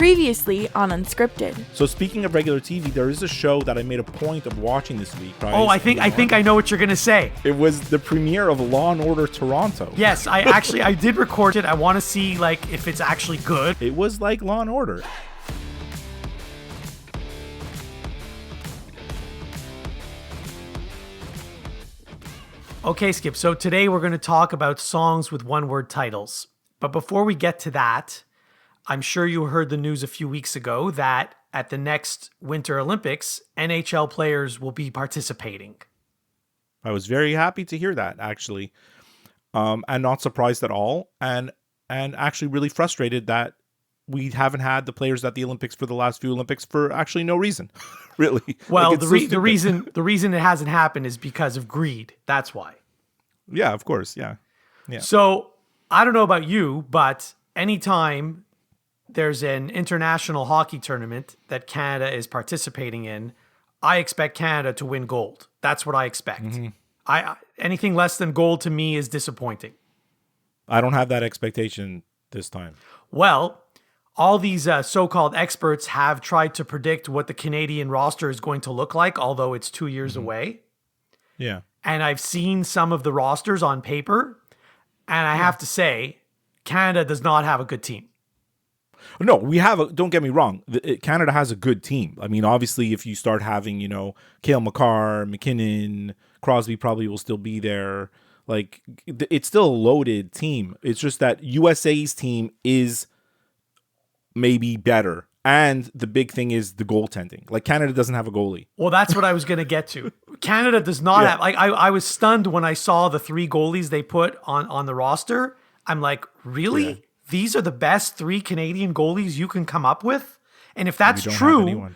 Previously on Unscripted. So speaking of regular TV, there is a show that I made a point of watching this week. Right? Oh, I think I know what you're gonna say. It was the premiere of Law and Order Toronto. Yes, I did record it. I want to see if it's actually good. It was like Law and Order. Okay, Skip. So today we're going to talk about songs with one-word titles. But before we get to that, I'm sure you heard the news a few weeks ago that at the next Winter Olympics, NHL players will be participating. I was very happy to hear that, actually, and not surprised at all, and actually really frustrated that we haven't had the players at the Olympics for the last few Olympics for actually no reason, really. Well, the reason it hasn't happened is because of greed. That's why. Yeah, of course. Yeah. So I don't know about you, but anytime there's an international hockey tournament that Canada is participating in, I expect Canada to win gold. That's what I expect. Mm-hmm. Anything less than gold to me is disappointing. I don't have that expectation this time. Well, all these so-called experts have tried to predict what the Canadian roster is going to look like, although it's 2 years away. Yeah. And I've seen some of the rosters on paper, and I have to say, Canada does not have a good team. No, don't get me wrong. Canada has a good team. I mean, obviously, if you start having, Cale Makar, McKinnon, Crosby probably will still be there. Like, it's still a loaded team. It's just that USA's team is maybe better. And the big thing is the goaltending. Like, Canada doesn't have a goalie. Well, that's what I was going to get to. Canada does not have... I was stunned when I saw the 3 goalies they put on the roster. I'm like, really? Yeah. These are the best 3 Canadian goalies you can come up with? And if that's true,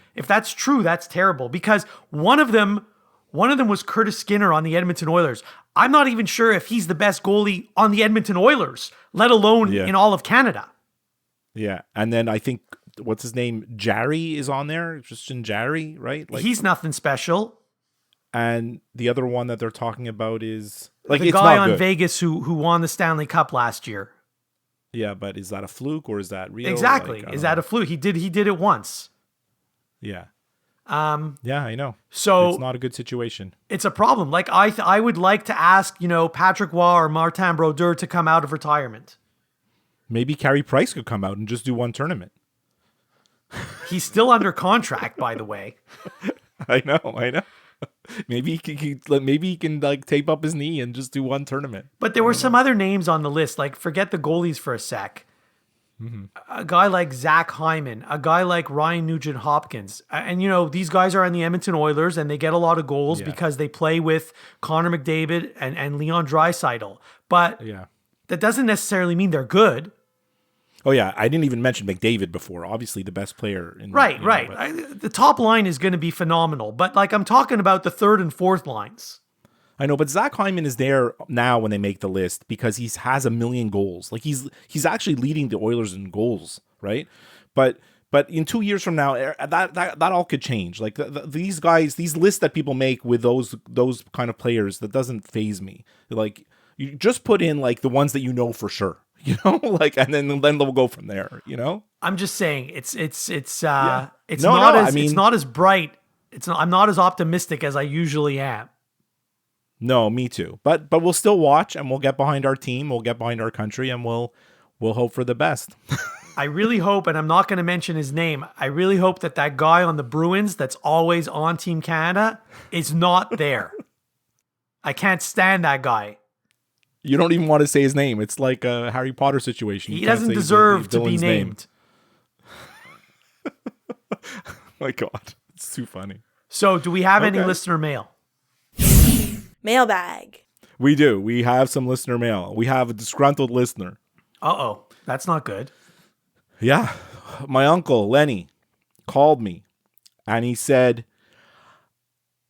that's terrible. Because one of them was Curtis Skinner on the Edmonton Oilers. I'm not even sure if he's the best goalie on the Edmonton Oilers, let alone in all of Canada. Yeah, and then I think, what's his name? Jarry is on there. Justin Jarry, right? He's nothing special. And the other one that they're talking about is... the guy on Vegas who won the Stanley Cup last year. Yeah, but is that a fluke or is that real? Exactly. Is that a fluke? He did it once. Yeah. Yeah, I know. So it's not a good situation. It's a problem. I would like to ask, Patrick Waugh or Martin Brodeur to come out of retirement. Maybe Carey Price could come out and just do one tournament. He's still under contract, by the way. I know. Maybe he can tape up his knee and just do one tournament. But there were some other names on the list. Forget the goalies for a sec. Mm-hmm. A guy like Zach Hyman, a guy like Ryan Nugent-Hopkins. And, these guys are on the Edmonton Oilers and they get a lot of goals because they play with Connor McDavid and Leon Draisaitl. But that doesn't necessarily mean they're good. Oh, yeah. I didn't even mention McDavid before. Obviously, the best player. Right. The top line is going to be phenomenal. But, I'm talking about the third and fourth lines. I know, but Zach Hyman is there now when they make the list because he has 1 million goals. He's actually leading the Oilers in goals, right? But in 2 years from now, that all could change. These guys, these lists that people make with those kind of players, that doesn't faze me. You just put in the ones that you know for sure. And then they'll go from there, I'm just saying it's not as bright. I'm not as optimistic as I usually am. No, me too. But we'll still watch and we'll get behind our team, we'll get behind our country, and we'll hope for the best. I really hope, and I'm not going to mention his name, I really hope that guy on the Bruins that's always on Team Canada is not there. I can't stand that guy. You don't even want to say his name. It's like a Harry Potter situation. He doesn't deserve to be named. My God, it's too funny. So, do we have any listener mail? Mailbag. We do. We have some listener mail. We have a disgruntled listener. Uh-oh. That's not good. Yeah. My uncle, Lenny, called me and he said,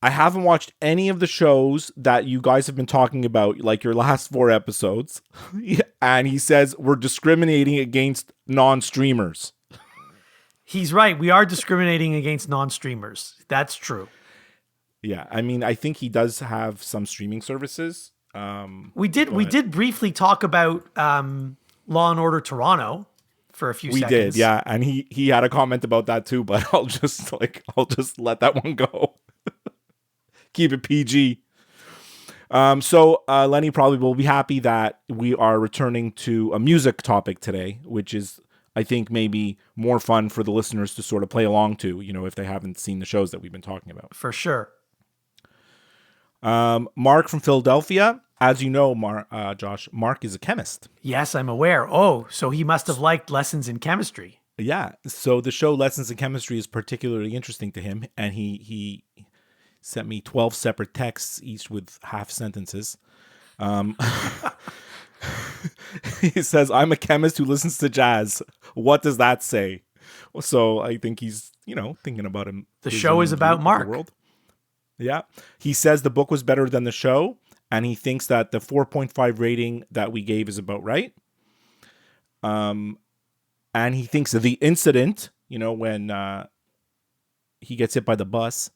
I haven't watched any of the shows that you guys have been talking about, like your last 4 episodes. And he says, we're discriminating against non-streamers. He's right. We are discriminating against non-streamers. That's true. Yeah. I mean, I think he does have some streaming services. We did briefly talk about Law and Order Toronto for a few We seconds. did, yeah, and he had a comment about that too, but I'll just let that one go. Keep it PG. So Lenny probably will be happy that we are returning to a music topic today, which is, I think, maybe more fun for the listeners to sort of play along to, if they haven't seen the shows that we've been talking about. For sure. Mark from Philadelphia. As you know, Josh, Mark is a chemist. Yes, I'm aware. Oh, so he must have liked lessons in chemistry. Yeah. So the show Lessons in Chemistry is particularly interesting to him, and he sent me 12 separate texts, each with half sentences. He says, "I'm a chemist who listens to jazz. What does that say?" So I think he's, thinking about him. The show is about Mark. World. Yeah. He says the book was better than the show, and he thinks that the 4.5 rating that we gave is about right. And he thinks of the incident, when he gets hit by the bus.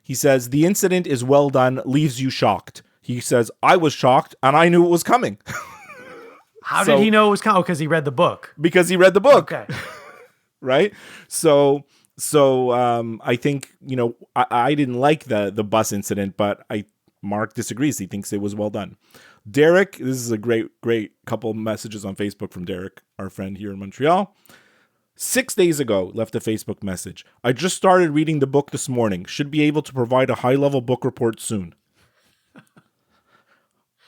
He says, the incident is well done, leaves you shocked. He says, I was shocked, and I knew it was coming. How did he know it was coming? Oh, because he read the book. Because he read the book. Okay. Right? So I think, I didn't like the bus incident, but Mark disagrees. He thinks it was well done. Derek, this is a great couple messages on Facebook from Derek, our friend here in Montreal. 6 days ago, left a Facebook message. I just started reading the book this morning. Should be able to provide a high-level book report soon.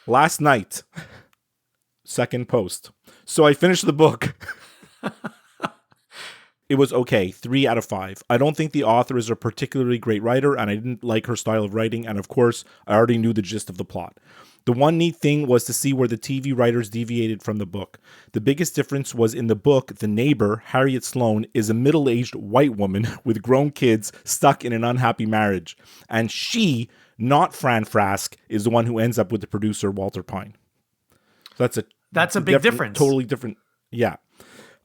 Last night, second post. So I finished the book. It was okay, 3 out of 5. I don't think the author is a particularly great writer, and I didn't like her style of writing, and of course, I already knew the gist of the plot. The one neat thing was to see where the TV writers deviated from the book. The biggest difference was in the book, the neighbor, Harriet Sloane, is a middle-aged white woman with grown kids stuck in an unhappy marriage. And she, not Fran Frask, is the one who ends up with the producer, Walter Pine. So that's a big difference. Totally different. Yeah.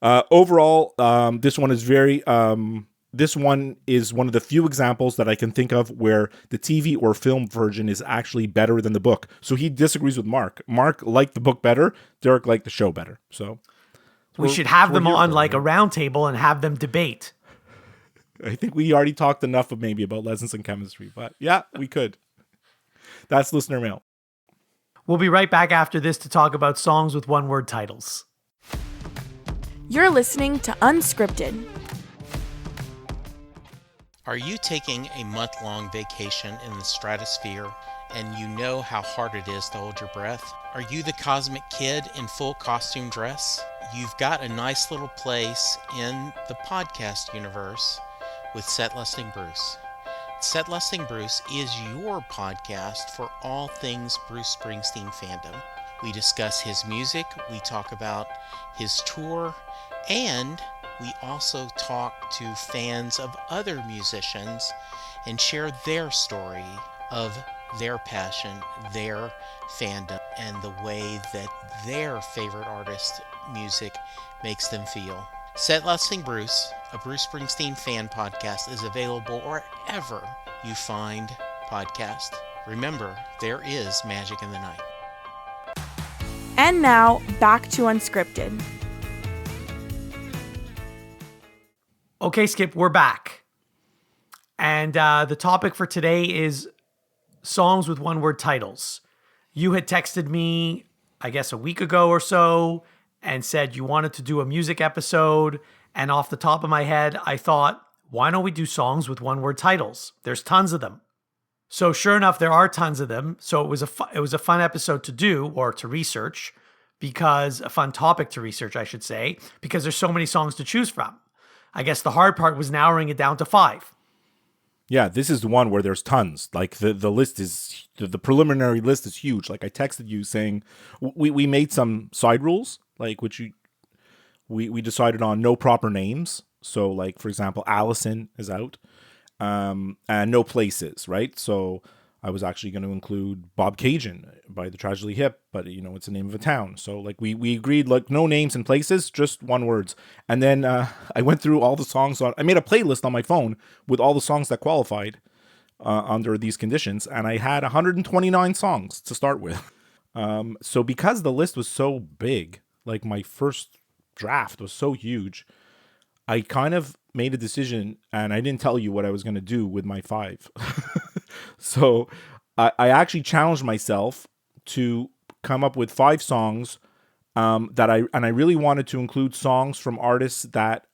Overall, this one is very... This one is one of the few examples that I can think of where the TV or film version is actually better than the book. So he disagrees with Mark. Mark liked the book better. Derek liked the show better. So we should have them on like a round table and have them debate. I think we already talked enough of maybe about Lessons in Chemistry, but yeah, we could. That's listener mail. We'll be right back after this to talk about songs with one-word titles. You're listening to Unscripted. Are you taking a month-long vacation in the stratosphere and you know how hard it is to hold your breath? Are you the cosmic kid in full costume dress? You've got a nice little place in the podcast universe with Set Listing Bruce. Set Listing Bruce is your podcast for all things Bruce Springsteen fandom. We discuss his music, we talk about his tour, and we also talk to fans of other musicians and share their story of their passion, their fandom, and the way that their favorite artist music makes them feel. Set Listing Bruce, a Bruce Springsteen fan podcast, is available wherever you find podcasts. Remember, there is magic in the night. And now, back to Unscripted. Okay, Skip, we're back. And the topic for today is songs with one-word titles. You had texted me, I guess, a week ago or so and said you wanted to do a music episode. And off the top of my head, I thought, why don't we do songs with one-word titles? There's tons of them. So sure enough, there are tons of them. So it was a fun episode to do or to research, because a fun topic to research, I should say, because there's so many songs to choose from. I guess the hard part was narrowing it down to 5. Yeah, this is the one where there's tons. Like the list is, the preliminary list is huge. Like I texted you saying we made some side rules, like which we decided on no proper names. So like, for example, Allison is out, and no places, right? So I was actually going to include Bob Cajun by the Tragically Hip, but it's the name of a town. So like we agreed, like no names and places, just one words. And then I went through all the songs I made a playlist on my phone with all the songs that qualified under these conditions. And I had 129 songs to start with. So because the list was so big, like my first draft was so huge, I kind of made a decision, and I didn't tell you what I was going to do with my 5. So I actually challenged myself to come up with 5 songs that I really wanted to include songs from artists that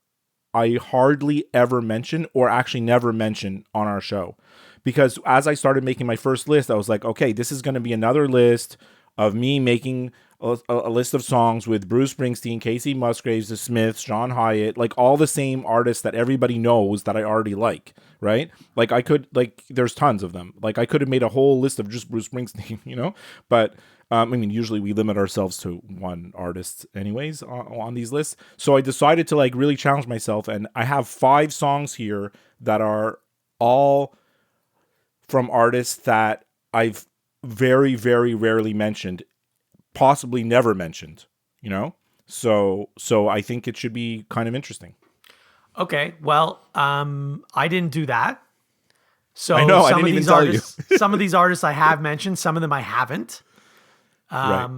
I hardly ever mention, or actually never mention on our show. Because as I started making my first list, I was like, okay, this is going to be another list of me making a list of songs with Bruce Springsteen, Casey Musgraves, The Smiths, John Hyatt, like all the same artists that everybody knows that I already like, right? Like I could, like, there's tons of them. Like I could have made a whole list of just Bruce Springsteen, you know? But I mean, usually we limit ourselves to one artist anyways on these lists. So I decided to like really challenge myself, and I have 5 songs here that are all from artists that I've very, very rarely mentioned, possibly never mentioned, you know? So I think it should be kind of interesting. Okay, well, I didn't do that. So I know, I some didn't of even these tell you. artists, some of these artists I have mentioned, some of them I haven't. Right.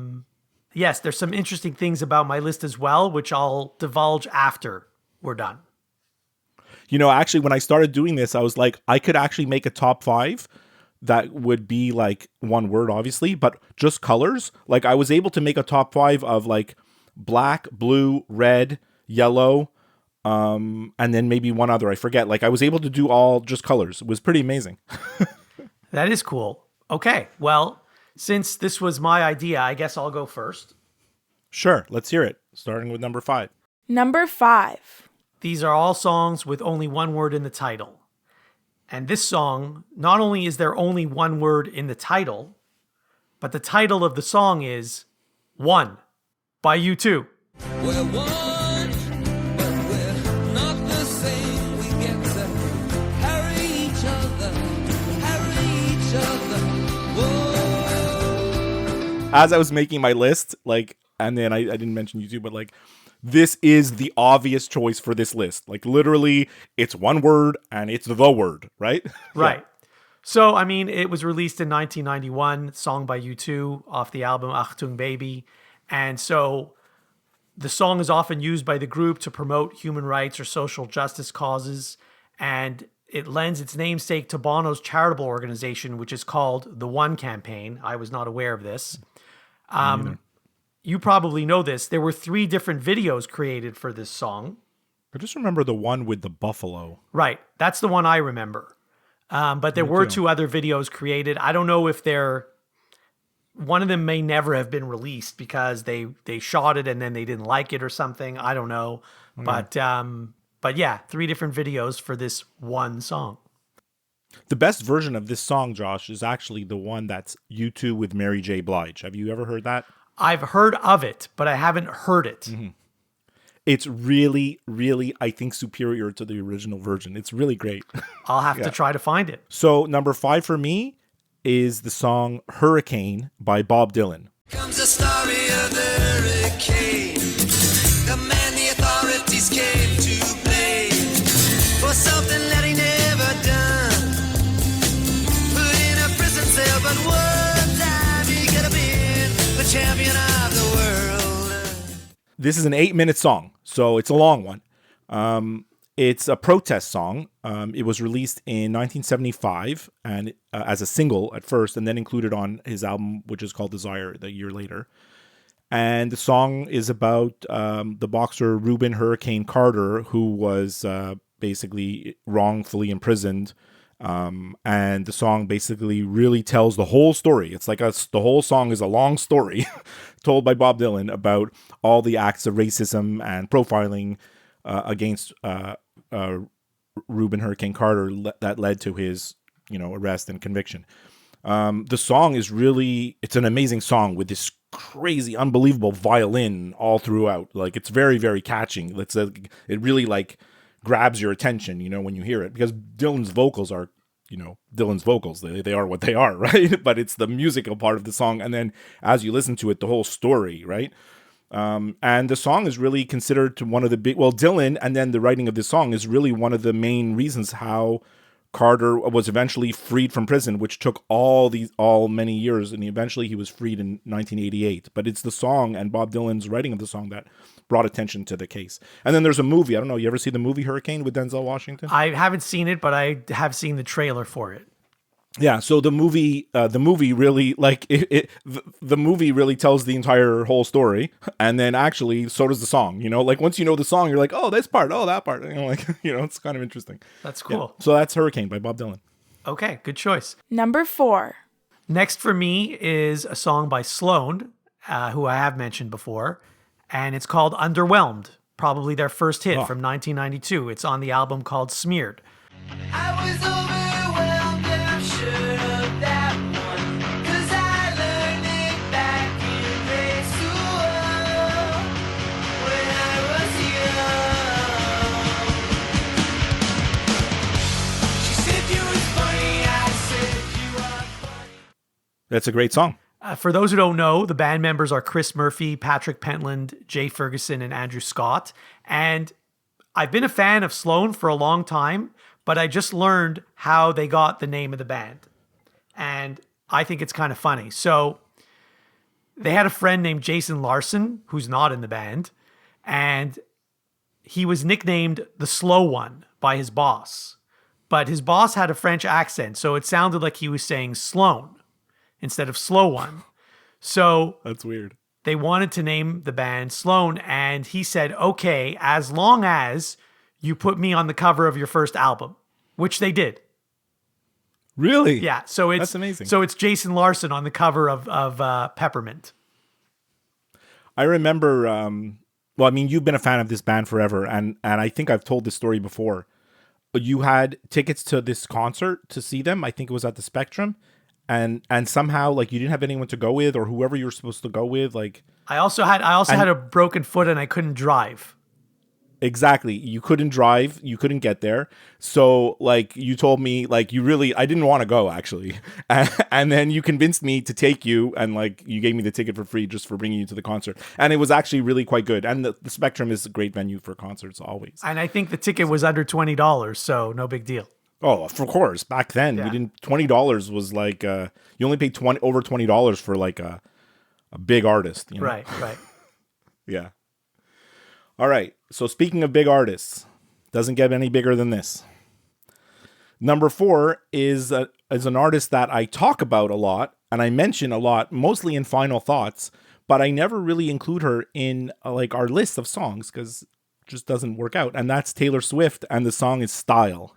Yes, there's some interesting things about my list as well, which I'll divulge after we're done. You know, actually, when I started doing this, I was like, I could actually make a top 5 that would be like one word, obviously, but just colors. Like I was able to make a top 5 of like black, blue, red, yellow, and then maybe one other, I forget. Like I was able to do all just colors. It was pretty amazing. That is cool. Okay, well, since this was my idea, I guess I'll go first. Sure, let's hear it. Starting with number 5. Number 5. These are all songs with only one word in the title. And this song, not only is there only one word in the title, but the title of the song is One by U2. We're one, but we're not the same. We get to carry each other, Whoa. As I was making my list, like, and then I didn't mention YouTube, but like, this is the obvious choice for this list. Like literally, it's one word and it's the word, right? Right. So, I mean, it was released in 1991, song by U2 off the album Achtung Baby. And so the song is often used by the group to promote human rights or social justice causes. And it lends its namesake to Bono's charitable organization, which is called the One Campaign. I was not aware of this. You probably know this. There were 3 different videos created for this song. I just remember the one with the buffalo. Right. That's the one I remember. But there were 2 other videos created. I don't know if one of them may never have been released because they shot it and then they didn't like it or something. I don't know. But yeah, 3 different videos for this one song. The best version of this song, Josh, is actually the one that's U2 with Mary J. Blige. Have you ever heard that? I've heard of it, but I haven't heard it. Mm-hmm. It's really, really, I think, superior to the original version. It's really great. I'll have to try to find it. So number 5 for me is the song Hurricane by Bob Dylan. Comes the story of the hurricane, the man the authorities came to blame for something that he never done. Put in a prison cell, but one time he could have been the champion of the world. This is an 8-minute song, so it's a long one. It's a protest song. It was released in 1975 and as a single at first, and then included on his album, which is called Desire, the year later. And the song is about the boxer Rubin Hurricane Carter, who was basically wrongfully imprisoned. And the song basically really tells the whole story. It's like the whole song is a long story told by Bob Dylan about all the acts of racism and profiling against Rubin Hurricane Carter that led to his, arrest and conviction. The song is it's an amazing song with this crazy, unbelievable violin all throughout. Like it's very, very catching. It really like grabs your attention, when you hear it, because Dylan's vocals are, Dylan's vocals. They are what they are, right? But it's the musical part of the song. And then as you listen to it, the whole story, right? And the song is really considered to one of the Dylan, and then the writing of this song is really one of the main reasons how Carter was eventually freed from prison, which took many years, and eventually he was freed in 1988. But it's the song and Bob Dylan's writing of the song that brought attention to the case. And then there's a movie. I don't know. You ever see the movie Hurricane with Denzel Washington? I haven't seen it, but I have seen the trailer for it. Yeah, so the movie really the movie really tells the entire whole story, and then actually so does the song. Like once you know the song, you're like, oh, this part, oh, that part. It's kind of interesting. That's cool. Yeah. So that's Hurricane by Bob Dylan. Okay, good choice. Number 4. Next for me is a song by Sloan, who I have mentioned before, and it's called Underwhelmed, probably their first hit from 1992. It's on the album called Smeared. I was overwhelmed and I'm sure of that one, 'cause I learned it back in grade school when I was young. She said you was funny, I said you are funny. That's a great song. For those who don't know, the band members are Chris Murphy, Patrick Pentland, Jay Ferguson, and Andrew Scott. And I've been a fan of Sloan for a long time, but I just learned how they got the name of the band. And I think it's kind of funny. So they had a friend named Jason Larson, who's not in the band, and he was nicknamed the Slow One by his boss. But his boss had a French accent, so it sounded like he was saying Sloan instead of Slow One. So That's weird. they wanted to name the band Sloan, and he said, okay, as long as you put me on the cover of your first album, which they did. Really? Yeah, so it's That's amazing. So it's Jason Larson on the cover of Peppermint. I remember, you've been a fan of this band forever, and I think I've told this story before. You had tickets to this concert to see them. I think it was at the Spectrum, and somehow like you didn't have anyone to go with, or whoever you were supposed to go with. Like I also had a broken foot and I couldn't drive. exactly, you couldn't drive, you couldn't get there. So like you told me, like I didn't want to go actually, and then you convinced me to take you, and like you gave me the ticket for free just for bringing you to the concert, and it was actually really quite good. And the Spectrum is a great venue for concerts always. And I think the ticket was under $20, so no big deal. Oh, of course. Back then, we didn't. $20 was like you only paid over $20 for like a big artist. Right. Yeah. All right. So speaking of big artists, doesn't get any bigger than this. Number 4 is an artist that I talk about a lot and I mention a lot, mostly in Final Thoughts, but I never really include her in like our list of songs because it just doesn't work out. And that's Taylor Swift, and the song is Style.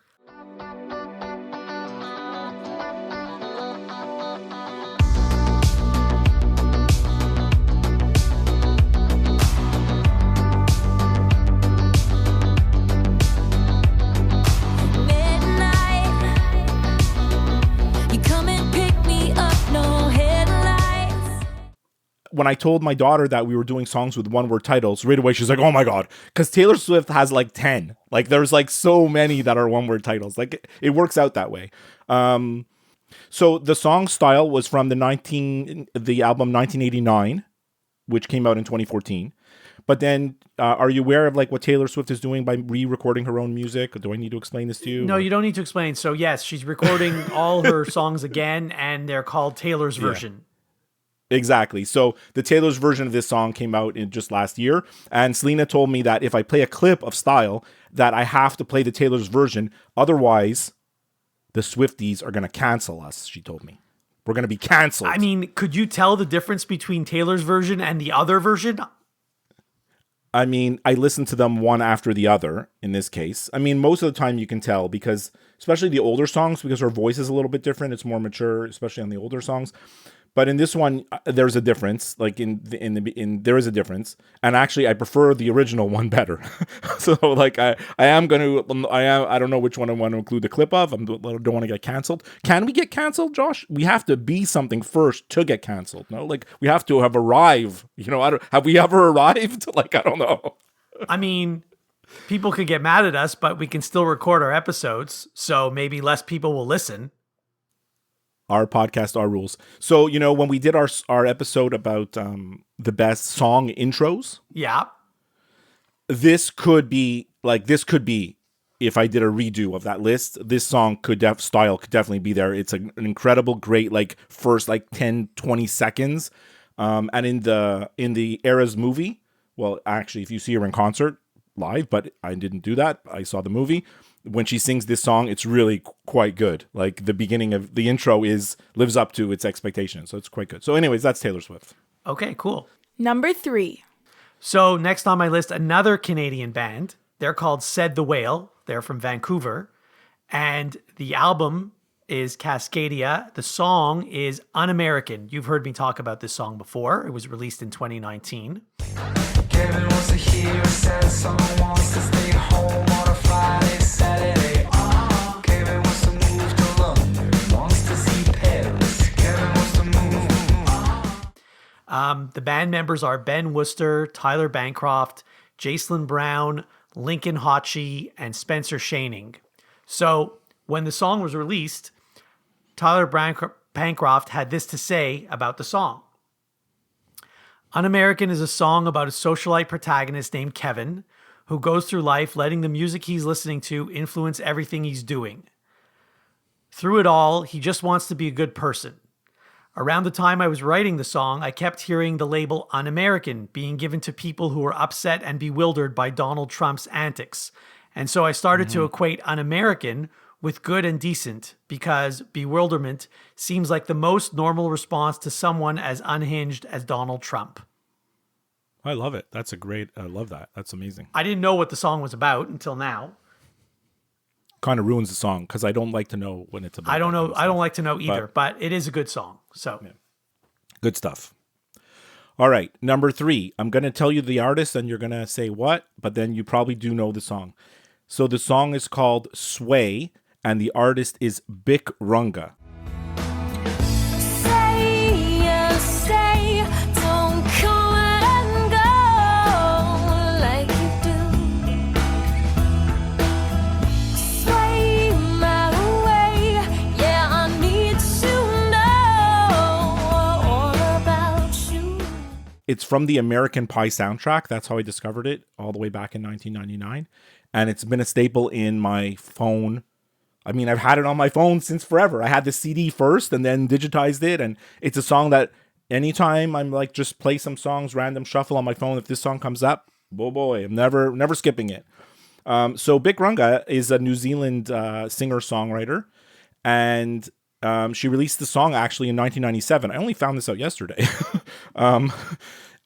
When I told my daughter that we were doing songs with one-word titles, right away she's like, "Oh my god!" Because Taylor Swift has like 10. Like there's like so many that are one-word titles. Like it works out that way. So the song Style was from the album 1989, which came out in 2014. But then, are you aware of like what Taylor Swift is doing by re-recording her own music? Do I need to explain this to you? No, you don't need to explain. So yes, she's recording all her songs again, and they're called Taylor's version. Exactly. So the Taylor's version of this song came out in just last year, and Selena told me that if I play a clip of Style, that I have to play the Taylor's version. Otherwise, the Swifties are going to cancel us, she told me. We're going to be canceled. I mean, could you tell the difference between Taylor's version and the other version? I mean, I listen to them one after the other in this case. I mean, most of the time you can tell because, especially the older songs, because her voice is a little bit different. It's more mature, especially on the older songs. But in this one, there's a difference. Like there is a difference, and actually, I prefer the original one better. So, like, I don't know which one I want to include the clip of. I don't want to get canceled. Can we get canceled, Josh? We have to be something first to get canceled. No, like we have to have arrived. Have we ever arrived? Like, I don't know. I mean, people could get mad at us, but we can still record our episodes, so maybe less people will listen. Our podcast, our rules. So, when we did our episode about the best song intros. Yeah. This could be if I did a redo of that list, this song could definitely be there. It's an incredible, great, like first like 10, 20 seconds. And in the Eras movie, well, actually, if you see her in concert live, but I didn't do that. I saw the movie. When she sings this song, it's really quite good. Like the beginning of the intro lives up to its expectations. So it's quite good. So anyways, that's Taylor Swift. Okay, cool. Number 3. So next on my list, another Canadian band. They're called Said the Whale. They're from Vancouver. And the album is Cascadia. The song is Un-American. You've heard me talk about this song before. It was released in 2019. Kevin wants to hear sad someone wants to stay home on a Friday, Saturday. Kevin wants to move to London, wants to see Paris. Kevin wants to move. The band members are Ben Worcester, Tyler Bancroft, Jacelyn Brown, Lincoln Hotchie, and Spencer Shaning. So when the song was released, Tyler Bancroft had this to say about the song. Un-American is a song about a socialite protagonist named Kevin who goes through life letting the music he's listening to influence everything he's doing. Through it all, he just wants to be a good person. Around the time I was writing the song, I kept hearing the label Un-American being given to people who were upset and bewildered by Donald Trump's antics. And so I started to equate Un-American with good and decent because bewilderment seems like the most normal response to someone as unhinged as Donald Trump. I love it. I love that. That's amazing. I didn't know what the song was about until now. Kind of ruins the song because I don't like to know when it's about. I don't that know. kind of I don't stuff. like to know either, but it is a good song. So Good stuff. All right, number 3. I'm going to tell you the artist and you're going to say what, but then you probably do know the song. So the song is called Sway and the artist is Bic Runga. It's from the American Pie soundtrack. That's how I discovered it all the way back in 1999. And it's been a staple in my phone. I mean, I've had it on my phone since forever. I had the CD first and then digitized it. And it's a song that anytime I'm like, just play some songs, random shuffle on my phone. If this song comes up, oh boy, I'm never skipping it. So Bic Runga is a New Zealand singer-songwriter. And she released the song actually in 1997. I only found this out yesterday.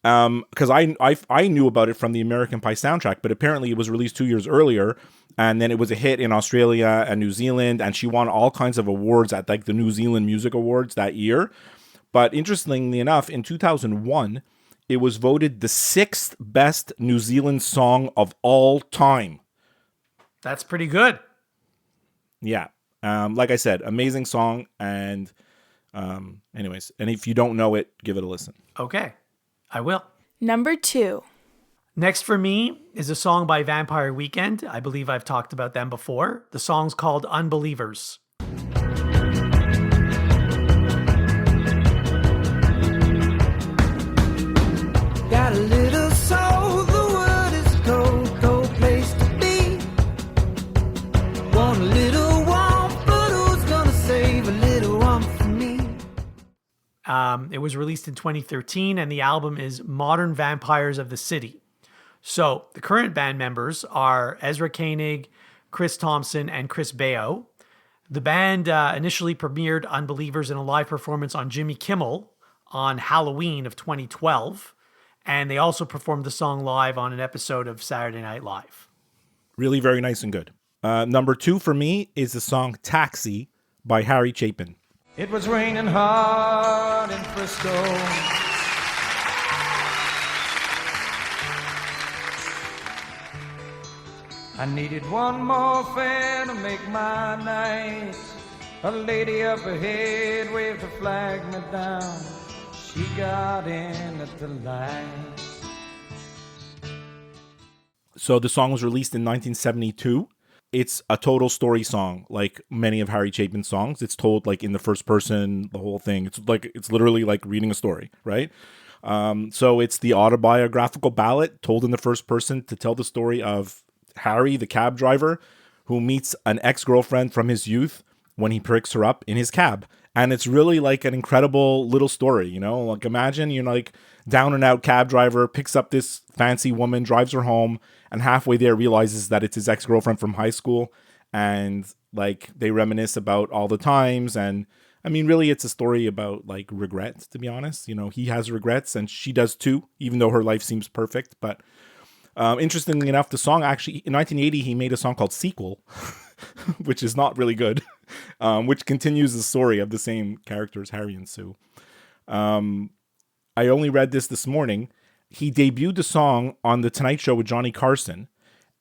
Because I knew about it from the American Pie soundtrack, but apparently it was released 2 years earlier, and then it was a hit in Australia and New Zealand, and she won all kinds of awards at like the New Zealand Music Awards that year. But interestingly enough, in 2001, it was voted the 6th best New Zealand song of all time. that's pretty good. Yeah. Like I said, amazing song. And anyways, and if you don't know it, give it a listen. Okay, I will. Number 2. Next for me is a song by Vampire Weekend. I believe I've talked about them before. The song's called Unbelievers. Got a little soul, the word is cold, cold place to be. Want a little warmth, but who's gonna save a little warmth for me? It was released in 2013, and the album is Modern Vampires of the City. So the current band members are Ezra Koenig, Chris Thompson, and Chris Baio. The band initially premiered Unbelievers in a live performance on Jimmy Kimmel on Halloween of 2012. And they also performed the song live on an episode of Saturday Night Live. Really very nice and good. Number 2 for me is the song Taxi by Harry Chapin. It was raining hard in Frisco. I needed one more fan to make my night. A lady up ahead waved to flag me down. She got in at the light. So the song was released in 1972. It's a total story song, like many of Harry Chapin's songs. It's told like in the first person, the whole thing. It's literally like reading a story, right? So it's the autobiographical ballad told in the first person to tell the story of Harry, the cab driver, who meets an ex-girlfriend from his youth when he picks her up in his cab. And it's really like an incredible little story, you know? Like imagine you're like down and out cab driver, picks up this fancy woman, drives her home, and halfway there realizes that it's his ex-girlfriend from high school. And like they reminisce about all the times. And I mean, really, it's a story about like regret, to be honest. You know, he has regrets and she does too, even though her life seems perfect. But interestingly enough, the song actually, in 1980, he made a song called Sequel, which is not really good, which continues the story of the same characters, Harry and Sue. I only read this morning. He debuted the song on The Tonight Show with Johnny Carson.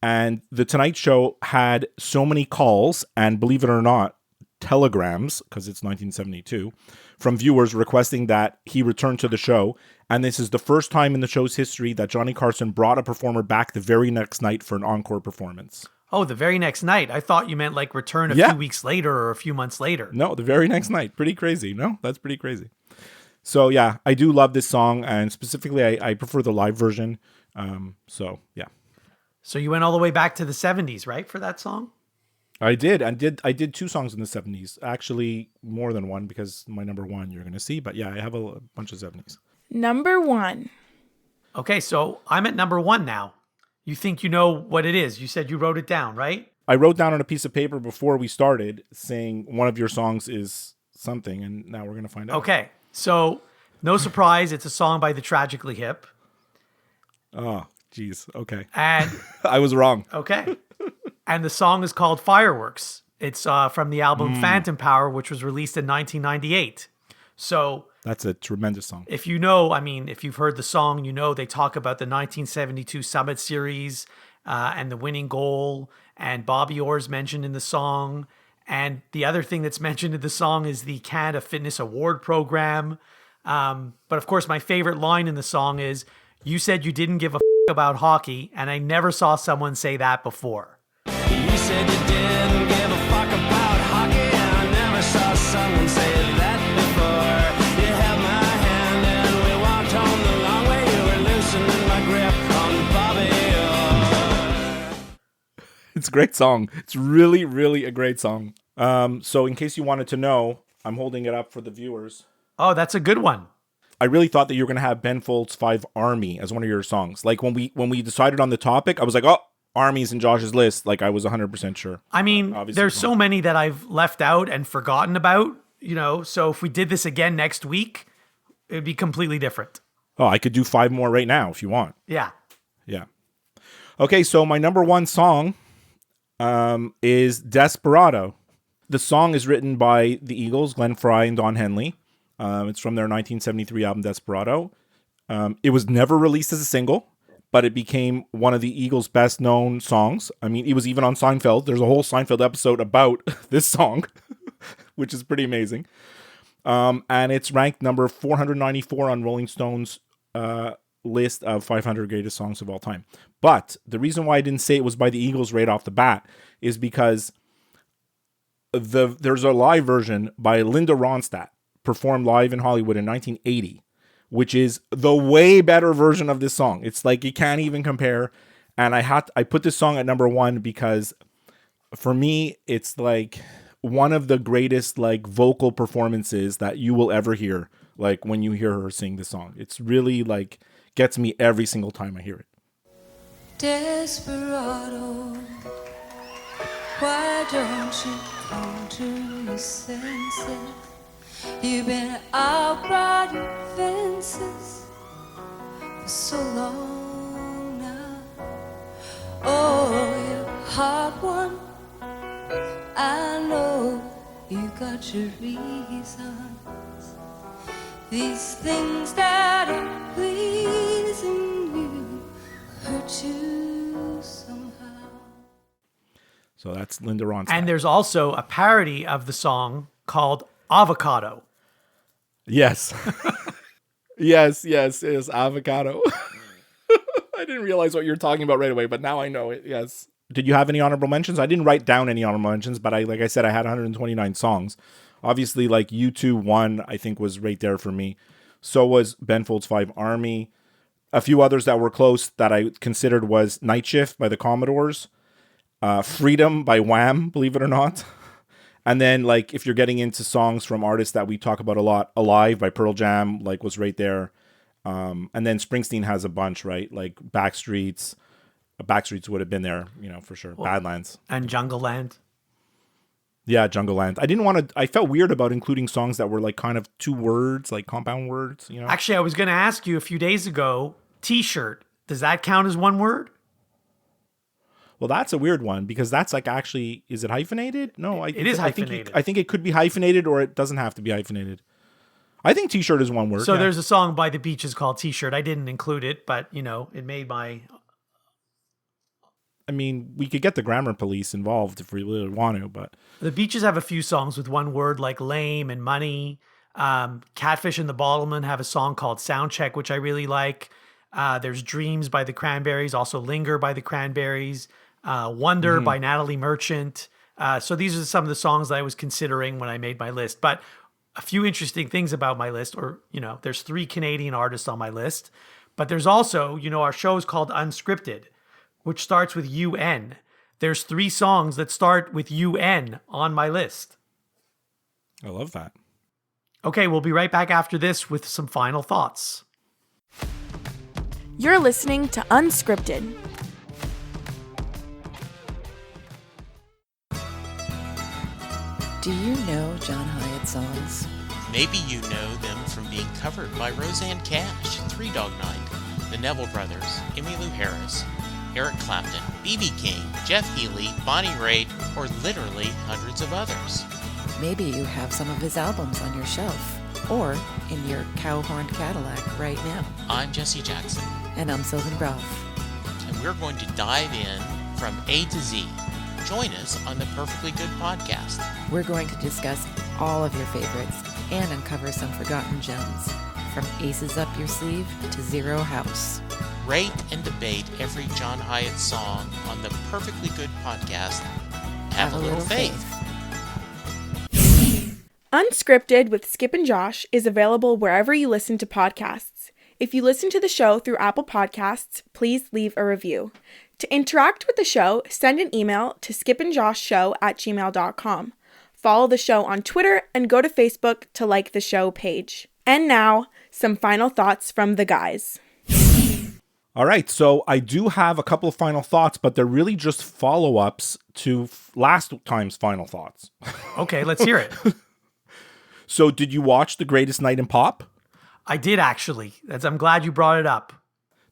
And The Tonight Show had so many calls, and believe it or not, telegrams, because it's 1972, from viewers requesting that he return to the show. And this is the first time in the show's history that Johnny Carson brought a performer back the very next night for an encore performance. Oh, the very next night. I thought you meant like return a few weeks later or a few months later. No, the very next night. Pretty crazy. No, that's pretty crazy. So yeah, I do love this song, and specifically I prefer the live version. So yeah. So you went all the way back to the 70s, right, for that song? I did two songs in the 70s. Actually, more than one, because my number one you're going to see. But yeah, I have a bunch of 70s. Number 1. Okay, so I'm at number 1 now. You think you know what it is. You said you wrote it down, right? I wrote down on a piece of paper before we started saying one of your songs is something, and now we're going to find out. Okay, so no surprise, it's a song by the Tragically Hip. Oh, geez. Okay. And I was wrong. okay. And the song is called Fireworks. It's from the album Phantom Power, which was released in 1998. So that's a tremendous song. if you know, I mean, if you've heard the song, you know they talk about the 1972 Summit Series and the winning goal, and Bobby Orr's mentioned in the song. And the other thing that's mentioned in the song is the Canada Fitness Award Program. But of course, my favorite line in the song is, "You said you didn't give a about hockey, and I never saw someone say that before." You said you didn't give a fuck about hockey, and I never saw someone say that before. You held my hand and we walked home the long way. You were loosening my grip on Bobby Orr. It's a great song. It's really, really a great song. So in case you wanted to know, I'm holding it up for the viewers. Oh, that's a good one. I really thought that you were going to have Ben Folds 5 Army as one of your songs. Like when we decided on the topic, I was like, oh, Army's in Josh's list. Like I was 100% sure. I mean, Obviously there's it's so many that I've left out and forgotten about, you know, so if we did this again next week, it would be completely different. Oh, I could do 5 more right now if you want. Yeah. Yeah. Okay, so my number 1 song is Desperado. The song is written by the Eagles, Glenn Frey and Don Henley. It's from their 1973 album Desperado. It was never released as a single, but it became one of the Eagles' best known songs. I mean, it was even on Seinfeld. There's a whole Seinfeld episode about this song, which is pretty amazing. And it's ranked number 494 on Rolling Stone's list of 500 greatest songs of all time. But the reason why I didn't say it was by the Eagles right off the bat is because there's a live version by Linda Ronstadt, performed live in Hollywood in 1980, which is the way better version of this song. It's like you can't even compare. And I put this song at number 1 because for me, it's like one of the greatest like vocal performances that you will ever hear. Like when you hear her sing the song, it's really like gets me every single time I hear it. Desperado, why don't you come to your senses? You've been out riding fences for so long now. Oh, you're a hard one. I know you got your reasons. These things that are pleasing you hurt you somehow. So that's Linda Ronstadt. And there's also a parody of the song called Avocado. Yes. yes, avocado. I didn't realize what you were talking about right away, but now I know it. Yes. Did you have any honorable mentions? I didn't write down any honorable mentions, but like I said, I had 129 songs. Obviously, like U2 1, I think was right there for me. So was Ben Folds 5 Army. A few others that were close that I considered was Night Shift by the Commodores. Freedom by Wham, believe it or not. And then like if you're getting into songs from artists that we talk about a lot, Alive by Pearl Jam like was right there. And then Springsteen has a bunch, right? Like Backstreets would have been there, for sure. Badlands And Jungle Land. Yeah, Jungle Land. I felt weird about including songs that were like kind of 2 words, like compound words, Actually, I was going to ask you a few days ago, T-shirt, does that count as 1 word? Well, that's a weird one because that's like actually, is it hyphenated? No, it is hyphenated. I think it could be hyphenated or it doesn't have to be hyphenated. I think T-shirt is 1 word. So there's a song by the Beaches called T-shirt. I didn't include it, but it made my... I mean, we could get the grammar police involved if we really want to, but... The Beaches have a few songs with 1 word like Lame and Money. Catfish and the Bottlemen have a song called Soundcheck, which I really like. There's Dreams by the Cranberries, also Linger by the Cranberries, Wonder by Natalie Merchant. So these are some of the songs that I was considering when I made my list. But a few interesting things about my list, there's 3 Canadian artists on my list. But there's also, our show is called Unscripted, which starts with UN. There's 3 songs that start with UN on my list. I love that. Okay, we'll be right back after this with some final thoughts. You're listening to Unscripted. Do you know John Hyatt songs? Maybe you know them from being covered by Roseanne Cash, Three Dog Night, the Neville Brothers, Emmylou Harris, Eric Clapton, B.B. King, Jeff Healey, Bonnie Raitt, or literally hundreds of others. Maybe you have some of his albums on your shelf or in your cow-horned Cadillac right now. I'm Jesse Jackson. And I'm Sylvan Groff. And we're going to dive in from A to Z. Join us on the Perfectly Good podcast. We're going to discuss all of your favorites and uncover some forgotten gems, from Aces Up Your Sleeve to Zero House. Rate and debate every John Hyatt song on the Perfectly Good podcast. Have a little faith. Unscripted with Skip and Josh is available wherever you listen to podcasts. If you listen to the show through Apple Podcasts, please leave a review. To interact with the show, send an email to skipandjoshshow@gmail.com. Follow the show on Twitter and go to Facebook to like the show page. And now, some final thoughts from the guys. All right, so I do have a couple of final thoughts, but they're really just follow-ups to last time's final thoughts. Okay, let's hear it. So did you watch The Greatest Night in Pop? I did actually. I'm glad you brought it up.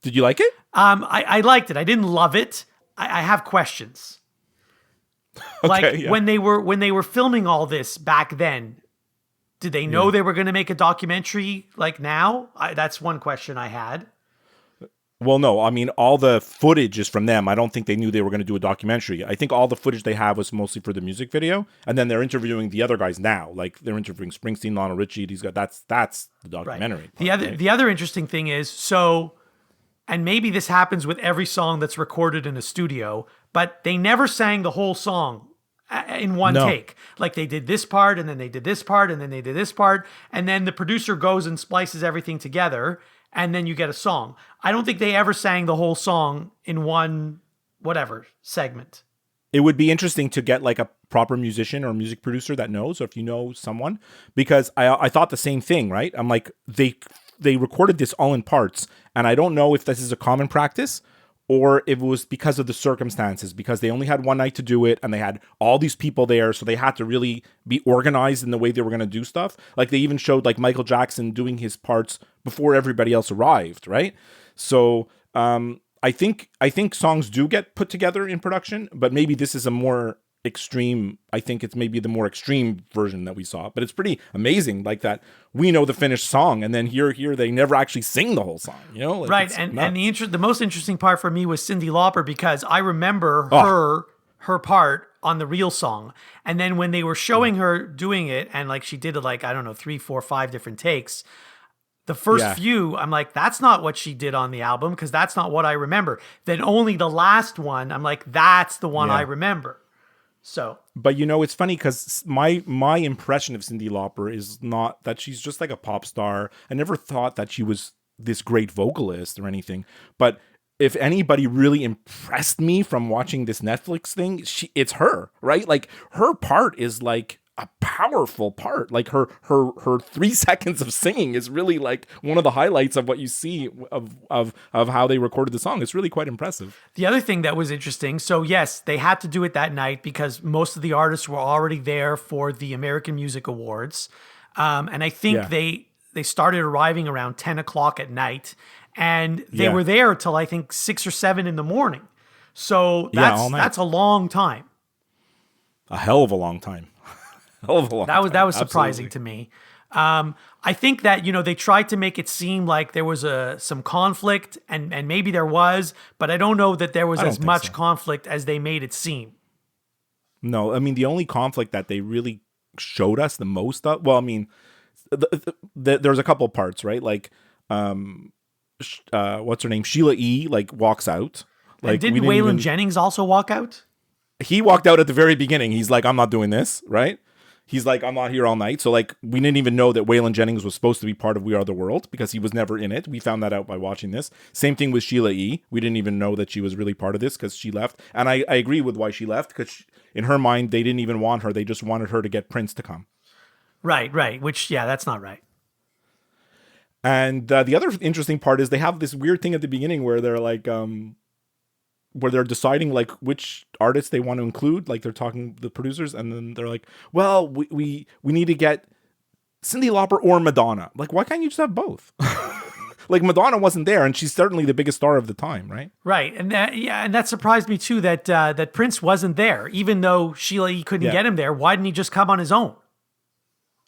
Did you like it? I liked it. I didn't love it. I have questions. Okay, when they were filming all this back then, did they know they were going to make a documentary like now? That's one question I had. Well, no. I mean, all the footage is from them. I don't think they knew they were going to do a documentary. I think all the footage they have was mostly for the music video, and then they're interviewing the other guys now. Like they're interviewing Springsteen, Lionel Richie. That's the documentary. Right. The other interesting thing is and maybe this happens with every song that's recorded in a studio, but they never sang the whole song in one take. Like they did this part, and then they did this part, and then they did this part, and then the producer goes and splices everything together, and then you get a song. I don't think they ever sang the whole song in one segment. It would be interesting to get like a proper musician or music producer that knows, or if you know someone, because I thought the same thing, right? I'm like, they recorded this all in parts, and I don't know if this is a common practice or if it was because of the circumstances, because they only had one night to do it and they had all these people there, so they had to really be organized in the way they were going to do stuff. Like they even showed like Michael Jackson doing his parts before everybody else arrived, right? So I think songs do get put together in production, but maybe this is a more extreme. I think it's maybe the more extreme version that we saw, but it's pretty amazing. Like that, we know the finished song, and then here they never actually sing the whole song. Like right? And the most interesting part for me was Cyndi Lauper, because I remember her part on the real song, and then when they were showing her doing it, and like she did it like 3, 4, 5 different takes. The first few, I'm like, that's not what she did on the album, because that's not what I remember. Then only the last one, I'm like, that's the one I remember. So, but it's funny because my impression of Cyndi Lauper is not that she's just like a pop star. I never thought that she was this great vocalist or anything, but if anybody really impressed me from watching this Netflix thing, it's her, right? Like her part is like a powerful part. Like her 3 seconds of singing is really like one of the highlights of what you see of how they recorded the song. It's really quite impressive. The other thing that was interesting, so yes, they had to do it that night because most of the artists were already there for the American Music Awards. And I think they started arriving around 10 o'clock at night, and they were there till I think 6 or 7 in the morning. So that's a long time. A hell of a long time. Hell of a long time. That was surprising to me. I think that, they tried to make it seem like there was some conflict, and maybe there was, but I don't know that there was as much conflict as they made it seem. No, I mean, the only conflict that they really showed us the most of, well, I mean, there's a couple parts, right? Like, what's her name? Sheila E. like walks out. Like, and didn't Waylon Jennings also walk out? He walked out at the very beginning. He's like, I'm not doing this, right? He's like, I'm not here all night. So like, we didn't even know that Waylon Jennings was supposed to be part of We Are the World because he was never in it. We found that out by watching this. Same thing with Sheila E. We didn't even know that she was really part of this because she left. And I agree with why she left, because in her mind, they didn't even want her. They just wanted her to get Prince to come. Right. Which, that's not right. And the other interesting part is they have this weird thing at the beginning where they're like, where they're deciding like which artists they want to include. Like they're talking to the producers, and then they're like, well, we need to get Cyndi Lauper or Madonna. Like, why can't you just have both? Like, Madonna wasn't there, and she's certainly the biggest star of the time, right? Right, and that surprised me too that Prince wasn't there, even though Sheila E. couldn't get him there. Why didn't he just come on his own?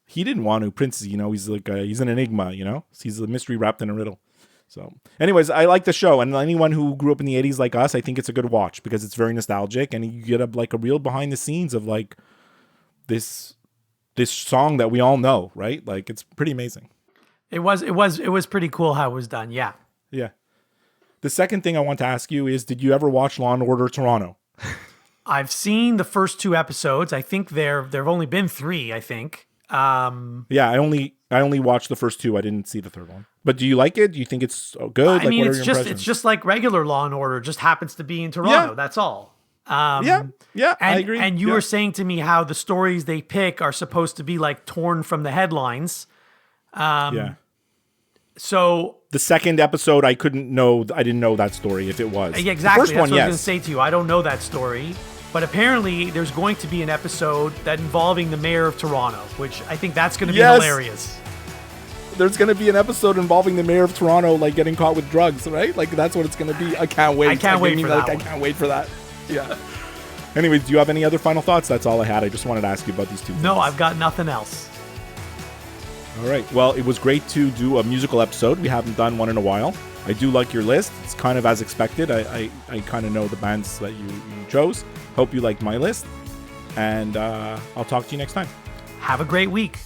He didn't want to. Prince, he's like he's an enigma, he's a mystery wrapped in a riddle. So, anyways, I like the show, and anyone who grew up in the 80s like us, I think it's a good watch because it's very nostalgic, and you get a real behind the scenes of like this song that we all know, right? Like, it's pretty amazing. It was pretty cool how it was done. Yeah. Yeah. The second thing I want to ask you is, did you ever watch Law and Order Toronto? I've seen the first 2 episodes. I think there've only been 3, I think. Yeah, I only watched the first 2. I didn't see the third one. But do you like it? Do you think it's good? I mean, it's just like regular Law and Order, just happens to be in Toronto. Yeah. That's all. I agree. And you were saying to me how the stories they pick are supposed to be like torn from the headlines. So the second episode, I didn't know that story if it was. Exactly. The first That's one, what I was going to say to you. I don't know that story. But apparently there's going to be an episode that involving the mayor of Toronto, which I think that's going to be hilarious. There's going to be an episode involving the mayor of Toronto, like getting caught with drugs, right? Like, that's what it's going to be. I can't wait. I can't wait for that. Yeah. Anyways, do you have any other final thoughts? That's all I had. I just wanted to ask you about these 2 things. No, I've got nothing else. All right. Well, it was great to do a musical episode. We haven't done one in a while. I do like your list. It's kind of as expected. I kind of know the bands that you chose. Hope you liked my list. And I'll talk to you next time. Have a great week.